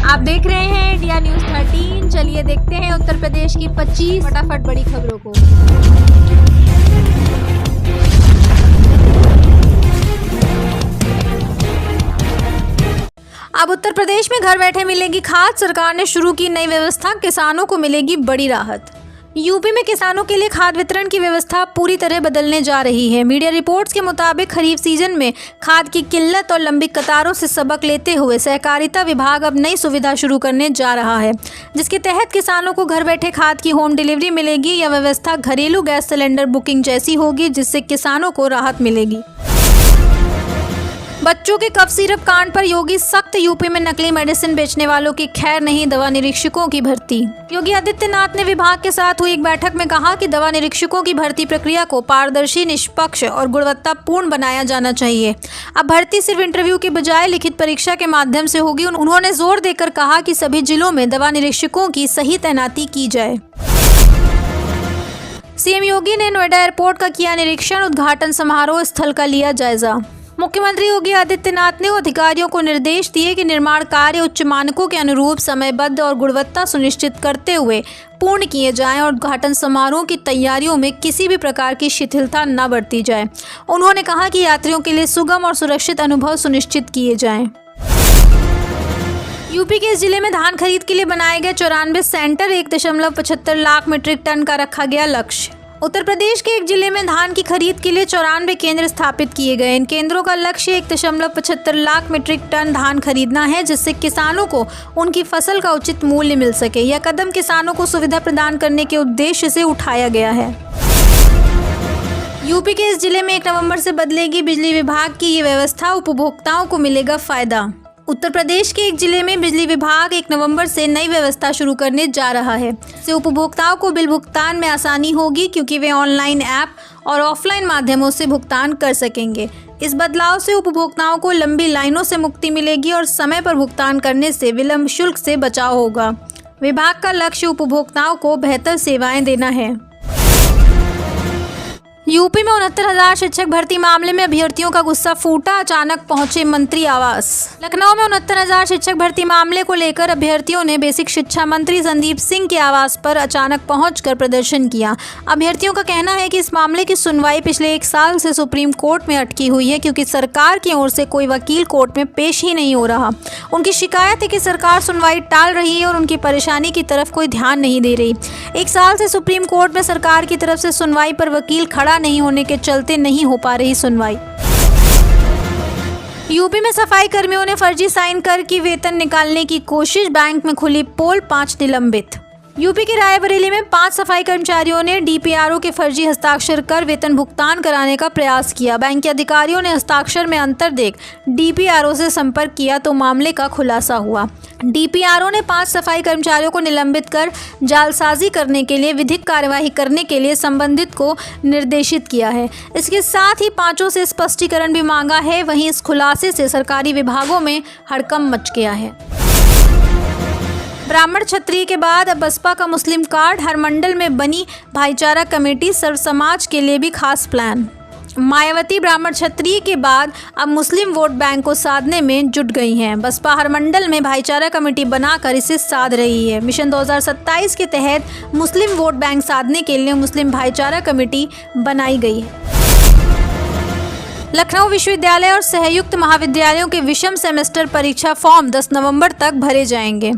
आप देख रहे हैं इंडिया न्यूज़ 13। चलिए देखते हैं उत्तर प्रदेश की 25 फटाफट बड़ी खबरों को। अब उत्तर प्रदेश में घर बैठे मिलेगी खाद। सरकार ने शुरू की नई व्यवस्था, किसानों को मिलेगी बड़ी राहत। यूपी में किसानों के लिए खाद वितरण की व्यवस्था पूरी तरह बदलने जा रही है। मीडिया रिपोर्ट्स के मुताबिक खरीफ सीजन में खाद की किल्लत और लंबी कतारों से सबक लेते हुए सहकारिता विभाग अब नई सुविधा शुरू करने जा रहा है, जिसके तहत किसानों को घर बैठे खाद की होम डिलीवरी मिलेगी। यह व्यवस्था घरेलू गैस सिलेंडर बुकिंग जैसी होगी, जिससे किसानों को राहत मिलेगी। बच्चों के कफ सिरप कांड पर योगी सख्त। यूपी में नकली मेडिसिन बेचने वालों की खैर नहीं, दवा निरीक्षकों की भर्ती। योगी आदित्यनाथ ने विभाग के साथ हुई एक बैठक में कहा कि दवा निरीक्षकों की भर्ती प्रक्रिया को पारदर्शी, निष्पक्ष और गुणवत्तापूर्ण बनाया जाना चाहिए। अब भर्ती सिर्फ इंटरव्यू के बजाय लिखित परीक्षा के माध्यम से होगी। उन्होंने जोर देकर कहा कि सभी जिलों में दवा निरीक्षकों की सही तैनाती की जाए। सीएम योगी ने नोएडा एयरपोर्ट का किया निरीक्षण। उद्घाटन समारोह स्थल का लिया जायजा। मुख्यमंत्री योगी आदित्यनाथ ने अधिकारियों को निर्देश दिए कि निर्माण कार्य उच्च मानकों के अनुरूप समयबद्ध और गुणवत्ता सुनिश्चित करते हुए पूर्ण किए जाएं और उद्घाटन समारोह की तैयारियों में किसी भी प्रकार की शिथिलता न बरती जाए। उन्होंने कहा कि यात्रियों के लिए सुगम और सुरक्षित अनुभव सुनिश्चित किए जाएं। यूपी के इस जिले में धान खरीद के लिए बनाए गए 94 सेंटर, 1.75 लाख मीट्रिक टन का रखा गया लक्ष्य। उत्तर प्रदेश के एक जिले में धान की खरीद के लिए 94 केंद्र स्थापित किए गए। इन केंद्रों का लक्ष्य 1.75 लाख मीट्रिक टन धान खरीदना है, जिससे किसानों को उनकी फसल का उचित मूल्य मिल सके। यह कदम किसानों को सुविधा प्रदान करने के उद्देश्य से उठाया गया है। यूपी के इस जिले में 1 नवंबर से बदलेगी बिजली विभाग की ये व्यवस्था, उपभोक्ताओं को मिलेगा फायदा। उत्तर प्रदेश के एक जिले में बिजली विभाग 1 नवंबर से नई व्यवस्था शुरू करने जा रहा है। इससे उपभोक्ताओं को बिल भुगतान में आसानी होगी, क्योंकि वे ऑनलाइन ऐप और ऑफलाइन माध्यमों से भुगतान कर सकेंगे। इस बदलाव से उपभोक्ताओं को लंबी लाइनों से मुक्ति मिलेगी और समय पर भुगतान करने से विलंब शुल्क से बचाव होगा। विभाग का लक्ष्य उपभोक्ताओं को बेहतर सेवाएं देना है। यूपी में 69,000 शिक्षक भर्ती मामले में अभ्यर्थियों का गुस्सा फूटा। अचानक पहुंचे मंत्री आवास। लखनऊ में 69,000 शिक्षक भर्ती मामले को लेकर अभ्यर्थियों ने बेसिक शिक्षा मंत्री संदीप सिंह के आवास पर अचानक पहुंचकर प्रदर्शन किया। अभ्यर्थियों का कहना है कि इस मामले की सुनवाई पिछले 1 साल से सुप्रीम कोर्ट में अटकी हुई है, क्योंकि सरकार की ओर से कोई वकील कोर्ट में पेश ही नहीं हो रहा। उनकी शिकायत है कि सरकार सुनवाई टाल रही है और उनकी परेशानी की तरफ कोई ध्यान नहीं दे रही। 1 साल से सुप्रीम कोर्ट में सरकार की तरफ से सुनवाई पर वकील खड़ा नहीं होने के चलते नहीं हो पा रही सुनवाई। यूपी में सफाई कर्मियों ने फर्जी साइन कर की वेतन निकालने की कोशिश। बैंक में खुली पोल, 5 निलंबित। यूपी के रायबरेली में 5 सफाई कर्मचारियों ने डीपीआरओ के फर्जी हस्ताक्षर कर वेतन भुगतान कराने का प्रयास किया। बैंक के अधिकारियों ने हस्ताक्षर में अंतर देख डीपीआरओ से संपर्क किया तो मामले का खुलासा हुआ। डीपीआरओ ने 5 सफाई कर्मचारियों को निलंबित कर जालसाजी करने के लिए विधिक कार्यवाही करने के लिए संबंधित को निर्देशित किया है। इसके साथ ही 5 से स्पष्टीकरण भी मांगा है। वहीं इस खुलासे से सरकारी विभागों में हड़कंप मच गया है। ब्राह्मण क्षत्रिय के बाद अब बसपा का मुस्लिम कार्ड। हर मंडल में बनी भाईचारा कमेटी, सर्व समाज के लिए भी खास प्लान। मायावती ब्राह्मण क्षत्रिय के बाद अब मुस्लिम वोट बैंक को साधने में जुट गई हैं। बसपा हर मंडल में भाईचारा कमेटी बनाकर इसे साध रही है। मिशन 2027 के तहत मुस्लिम वोट बैंक साधने के लिए मुस्लिम भाईचारा कमेटी बनाई गई है। लखनऊ विश्वविद्यालय और सहयुक्त महाविद्यालयों के विषम सेमेस्टर परीक्षा फॉर्म 10 नवंबर तक भरे जाएंगे।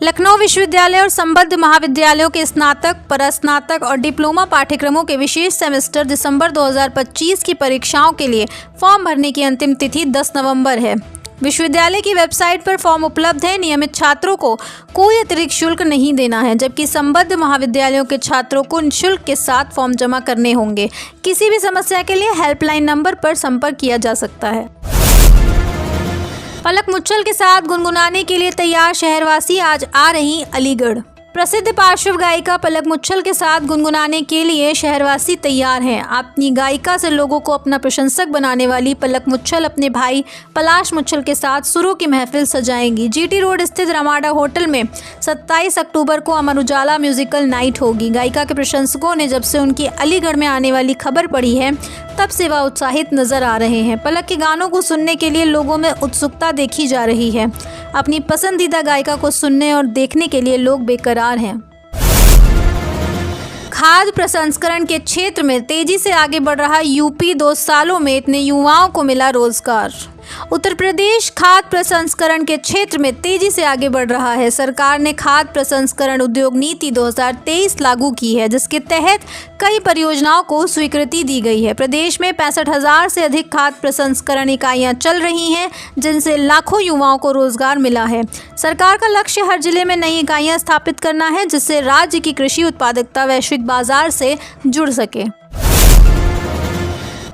लखनऊ विश्वविद्यालय और संबद्ध महाविद्यालयों के स्नातक, परास्नातक और डिप्लोमा पाठ्यक्रमों के विशेष सेमेस्टर दिसंबर 2025 की परीक्षाओं के लिए फॉर्म भरने की अंतिम तिथि 10 नवंबर है। विश्वविद्यालय की वेबसाइट पर फॉर्म उपलब्ध है। नियमित छात्रों को कोई अतिरिक्त शुल्क नहीं देना है, जबकि संबद्ध महाविद्यालयों के छात्रों को निःशुल्क के साथ फॉर्म जमा करने होंगे। किसी भी समस्या के लिए हेल्पलाइन नंबर पर संपर्क किया जा सकता है। पलक मुच्छल के साथ गुनगुनाने के लिए तैयार शहरवासी आज आ रही अलीगढ़। प्रसिद्ध पार्श्व गायिका पलक मुच्छल के साथ गुनगुनाने के लिए शहरवासी तैयार हैं। अपनी गायिका से लोगों को अपना प्रशंसक बनाने वाली पलक मुच्छल अपने भाई पलाश मुच्छल के साथ सुरों की महफिल सजाएंगी। जीटी रोड स्थित रमाडा होटल में 27 अक्टूबर को अमर उजाला म्यूजिकल नाइट होगी। गायिका के प्रशंसकों ने जब से उनकी अलीगढ़ में आने वाली खबर पड़ी है, तब से वह उत्साहित नजर आ रहे हैं। पलक के गानों को सुनने के लिए लोगों में उत्सुकता देखी जा रही है। अपनी पसंदीदा गायिका को सुनने और देखने के लिए लोग बेकरार हैं। खाद्य प्रसंस्करण के क्षेत्र में तेजी से आगे बढ़ रहा यूपी, 2 सालों में इतने युवाओं को मिला रोजगार। उत्तर प्रदेश खाद्य प्रसंस्करण के क्षेत्र में तेजी से आगे बढ़ रहा है। सरकार ने खाद्य प्रसंस्करण उद्योग नीति 2023 लागू की है, जिसके तहत कई परियोजनाओं को स्वीकृति दी गई है। प्रदेश में 65,000 से अधिक खाद्य प्रसंस्करण इकाइयां चल रही हैं, जिनसे लाखों युवाओं को रोजगार मिला है। सरकार का लक्ष्य हर जिले में नई इकाइयां स्थापित करना है, जिससे राज्य की कृषि उत्पादकता वैश्विक बाजार से जुड़ सके।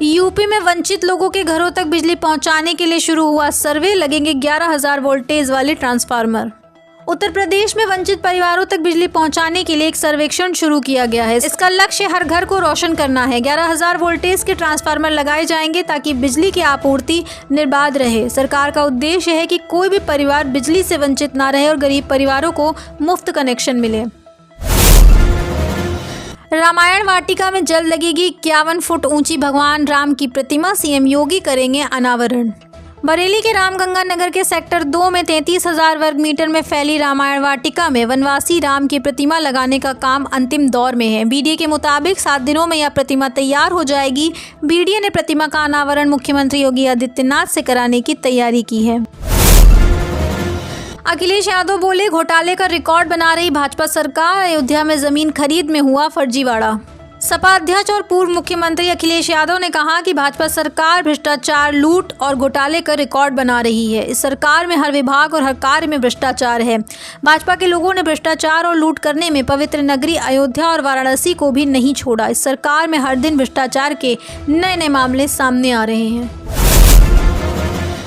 यूपी में वंचित लोगों के घरों तक बिजली पहुंचाने के लिए शुरू हुआ सर्वे, लगेंगे 11,000 वोल्टेज वाले ट्रांसफार्मर। उत्तर प्रदेश में वंचित परिवारों तक बिजली पहुंचाने के लिए एक सर्वेक्षण शुरू किया गया है। इसका लक्ष्य हर घर को रोशन करना है। 11,000 वोल्टेज के ट्रांसफार्मर लगाए जाएंगे ताकि बिजली की आपूर्ति निर्बाध रहे। सरकार का उद्देश्य है कि कोई भी परिवार बिजली से वंचित ना रहे और गरीब परिवारों को मुफ्त कनेक्शन मिले। रामायण वाटिका में जल्द लगेगी 51 फुट ऊंची भगवान राम की प्रतिमा, सीएम योगी करेंगे अनावरण। बरेली के रामगंगा नगर के सेक्टर 2 में 33,000 वर्ग मीटर में फैली रामायण वाटिका में वनवासी राम की प्रतिमा लगाने का काम अंतिम दौर में है। बीडीए के मुताबिक 7 दिनों में यह प्रतिमा तैयार हो जाएगी। बीडीए ने प्रतिमा का अनावरण मुख्यमंत्री योगी आदित्यनाथ से कराने की तैयारी की है। अखिलेश यादव बोले, घोटाले का रिकॉर्ड बना रही भाजपा सरकार, अयोध्या में जमीन खरीद में हुआ फर्जीवाड़ा। सपा अध्यक्ष और पूर्व मुख्यमंत्री अखिलेश यादव ने कहा कि भाजपा सरकार भ्रष्टाचार, लूट और घोटाले का रिकॉर्ड बना रही है। इस सरकार में हर विभाग और हर कार्य में भ्रष्टाचार है। भाजपा के लोगों ने भ्रष्टाचार और लूट करने में पवित्र नगरी अयोध्या और वाराणसी को भी नहीं छोड़ा। इस सरकार में हर दिन भ्रष्टाचार के नए नए मामले सामने आ रहे हैं।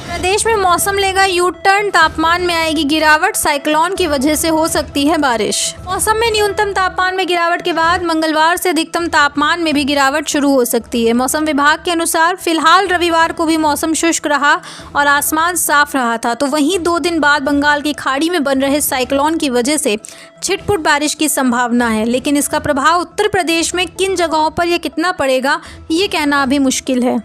प्रदेश में मौसम लेगा यू टर्न, तापमान में आएगी गिरावट, साइक्लोन की वजह से हो सकती है बारिश। मौसम में न्यूनतम तापमान में गिरावट के बाद मंगलवार से अधिकतम तापमान में भी गिरावट शुरू हो सकती है। मौसम विभाग के अनुसार फिलहाल रविवार को भी मौसम शुष्क रहा और आसमान साफ रहा था, तो वहीं 2 दिन बाद बंगाल की खाड़ी में बन रहे साइक्लोन की वजह से छिटपुट बारिश की संभावना है। लेकिन इसका प्रभाव उत्तर प्रदेश में किन जगहों पर यह कितना पड़ेगा, ये कहना अभी मुश्किल है।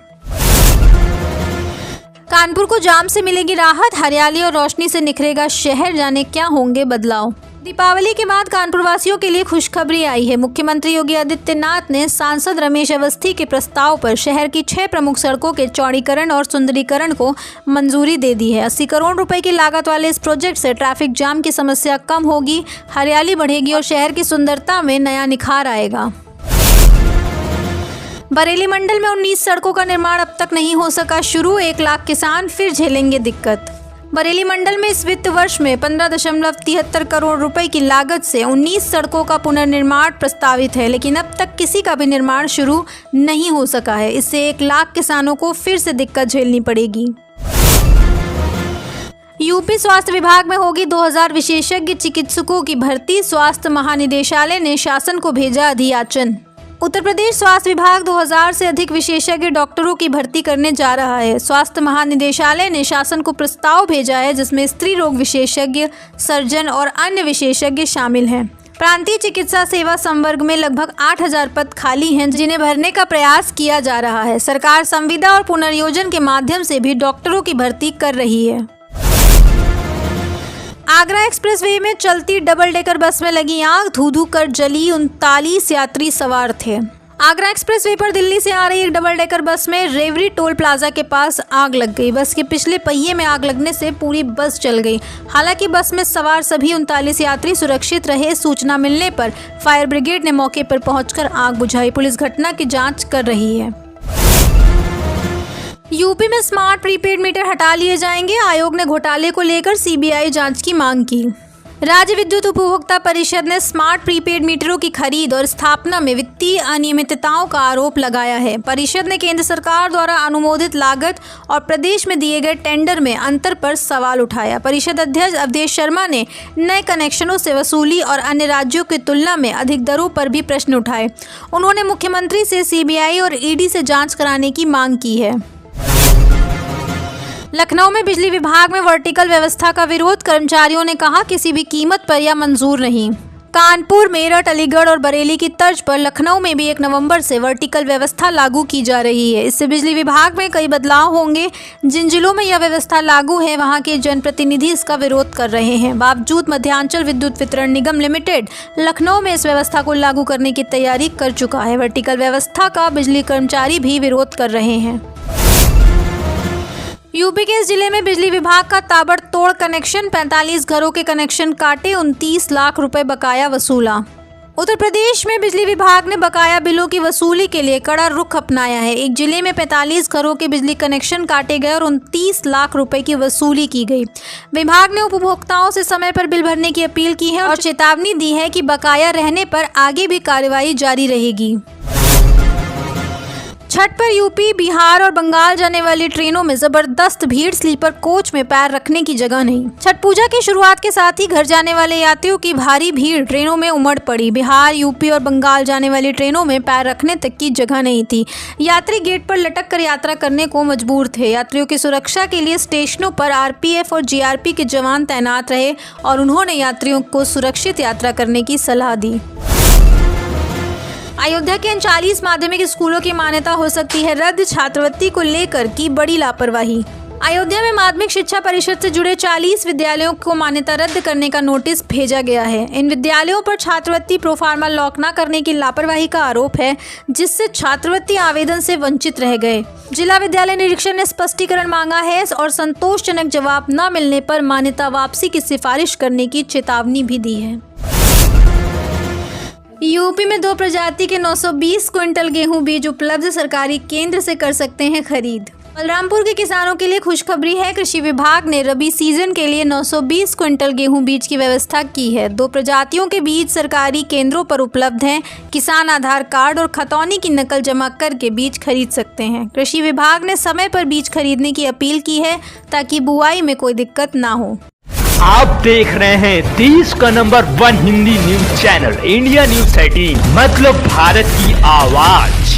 कानपुर को जाम से मिलेगी राहत, हरियाली और रोशनी से निखरेगा शहर, जाने क्या होंगे बदलाव। दीपावली के बाद कानपुर वासियों के लिए खुशखबरी आई है। मुख्यमंत्री योगी आदित्यनाथ ने सांसद रमेश अवस्थी के प्रस्ताव पर शहर की 6 प्रमुख सड़कों के चौड़ीकरण और सुंदरीकरण को मंजूरी दे दी है। 80 करोड़ रुपए की लागत वाले इस प्रोजेक्ट से ट्रैफिक जाम की समस्या कम होगी, हरियाली बढ़ेगी और शहर की सुंदरता में नया निखार आएगा। बरेली मंडल में 19 सड़कों का निर्माण अब तक नहीं हो सका शुरू, 1 लाख किसान फिर झेलेंगे दिक्कत। बरेली मंडल में इस वित्त वर्ष में 15.73 करोड़ रुपए की लागत से 19 सड़कों का पुनर्निर्माण प्रस्तावित है, लेकिन अब तक किसी का भी निर्माण शुरू नहीं हो सका है। इससे 1 लाख किसानों को फिर से दिक्कत झेलनी पड़ेगी। यूपी स्वास्थ्य विभाग में होगी 2000 विशेषज्ञ चिकित्सकों की भर्ती, स्वास्थ्य महानिदेशालय ने शासन को भेजा अधियाचन। उत्तर प्रदेश स्वास्थ्य विभाग 2000 से अधिक विशेषज्ञ डॉक्टरों की भर्ती करने जा रहा है। स्वास्थ्य महानिदेशालय ने शासन को प्रस्ताव भेजा है, जिसमें स्त्री रोग विशेषज्ञ, सर्जन और अन्य विशेषज्ञ शामिल हैं। प्रांतीय चिकित्सा सेवा संवर्ग में लगभग 8000 पद खाली हैं, जिन्हें भरने का प्रयास किया जा रहा है। सरकार संविदा और पुनर्योजन के माध्यम से भी डॉक्टरों की भर्ती कर रही है। आगरा एक्सप्रेसवे में चलती डबल डेकर बस में लगी आग, धू-धू कर जली, 39 यात्री सवार थे। आगरा एक्सप्रेसवे पर दिल्ली से आ रही एक डबल डेकर बस में रेवरी टोल प्लाजा के पास आग लग गई। बस के पिछले पहिए में आग लगने से पूरी बस जल गई। हालांकि बस में सवार सभी 39 यात्री सुरक्षित रहे। सूचना मिलने पर फायर ब्रिगेड ने मौके पर पहुंचकर आग बुझाई। पुलिस घटना की जाँच कर रही है। यूपी में स्मार्ट प्रीपेड मीटर हटा लिए जाएंगे, आयोग ने घोटाले को लेकर सीबीआई जांच की मांग की। राज्य विद्युत उपभोक्ता परिषद ने स्मार्ट प्रीपेड मीटरों की खरीद और स्थापना में वित्तीय अनियमितताओं का आरोप लगाया है। परिषद ने केंद्र सरकार द्वारा अनुमोदित लागत और प्रदेश में दिए गए टेंडर में अंतर पर सवाल उठाया। परिषद अध्यक्ष अवधेश शर्मा ने नए कनेक्शनों से वसूली और अन्य राज्यों की तुलना में अधिक दरों पर भी प्रश्न उठाए। उन्होंने मुख्यमंत्री से सीबीआई और ईडी से जाँच कराने की मांग की है। लखनऊ में बिजली विभाग में वर्टिकल व्यवस्था का विरोध, कर्मचारियों ने कहा किसी भी कीमत पर यह मंजूर नहीं। कानपुर, मेरठ, अलीगढ़ और बरेली की तर्ज पर लखनऊ में भी 1 नवंबर से वर्टिकल व्यवस्था लागू की जा रही है। इससे बिजली विभाग में कई बदलाव होंगे। जिन जिलों में यह व्यवस्था लागू है वहां के जनप्रतिनिधि इसका विरोध कर रहे हैं। बावजूद मध्यांचल विद्युत वितरण निगम लिमिटेड लखनऊ में इस व्यवस्था को लागू करने की तैयारी कर चुका है। वर्टिकल व्यवस्था का बिजली कर्मचारी भी विरोध कर रहे हैं। यूपी के इस जिले में बिजली विभाग का ताबड़तोड़ कनेक्शन, 45 घरों के कनेक्शन काटे, 29 लाख रुपए बकाया वसूला। उत्तर प्रदेश में बिजली विभाग ने बकाया बिलों की वसूली के लिए कड़ा रुख अपनाया है। एक जिले में 45 घरों के बिजली कनेक्शन काटे गए और 29 लाख रुपए की वसूली की गई। विभाग ने उपभोक्ताओं से समय पर बिल भरने की अपील की है और चेतावनी दी है कि बकाया रहने पर आगे भी कार्रवाई जारी रहेगी। छठ पर यूपी, बिहार और बंगाल जाने वाली ट्रेनों में जबरदस्त भीड़, स्लीपर कोच में पैर रखने की जगह नहीं। छठ पूजा की शुरुआत के साथ ही घर जाने वाले यात्रियों की भारी भीड़ ट्रेनों में उमड़ पड़ी। बिहार, यूपी और बंगाल जाने वाली ट्रेनों में पैर रखने तक की जगह नहीं थी। यात्री गेट पर लटक कर यात्रा करने को मजबूर थे। यात्रियों की सुरक्षा के लिए स्टेशनों पर आरपीएफ और जीआरपी के जवान तैनात रहे और उन्होंने यात्रियों को सुरक्षित यात्रा करने की सलाह दी। अयोध्या के 39 माध्यमिक स्कूलों की मान्यता हो सकती है रद्द, छात्रवृत्ति को लेकर की बड़ी लापरवाही। अयोध्या में माध्यमिक शिक्षा परिषद से जुड़े 40 विद्यालयों को मान्यता रद्द करने का नोटिस भेजा गया है। इन विद्यालयों पर छात्रवृत्ति प्रोफार्मा लॉक न करने की लापरवाही का आरोप है, जिससे छात्रवृत्ति आवेदन से वंचित रह गए। जिला विद्यालय निरीक्षक ने स्पष्टीकरण मांगा है और संतोषजनक जवाब न मिलने पर मान्यता वापसी की सिफारिश करने की चेतावनी भी दी है। यूपी में 2 प्रजाति के 920 क्विंटल गेहूं बीज उपलब्ध, सरकारी केंद्र से कर सकते हैं खरीद। बलरामपुर के किसानों के लिए खुशखबरी है। कृषि विभाग ने रबी सीजन के लिए 920 क्विंटल गेहूं बीज की व्यवस्था की है। 2 प्रजातियों के बीज सरकारी केंद्रों पर उपलब्ध हैं। किसान आधार कार्ड और खतौनी की नकल जमा करके बीज खरीद सकते हैं। कृषि विभाग ने समय पर बीज खरीदने की अपील की है ताकि बुआई में कोई दिक्कत ना हो। आप देख रहे हैं देश का number 1 Hindi news channel India news 13, मतलब भारत की आवाज।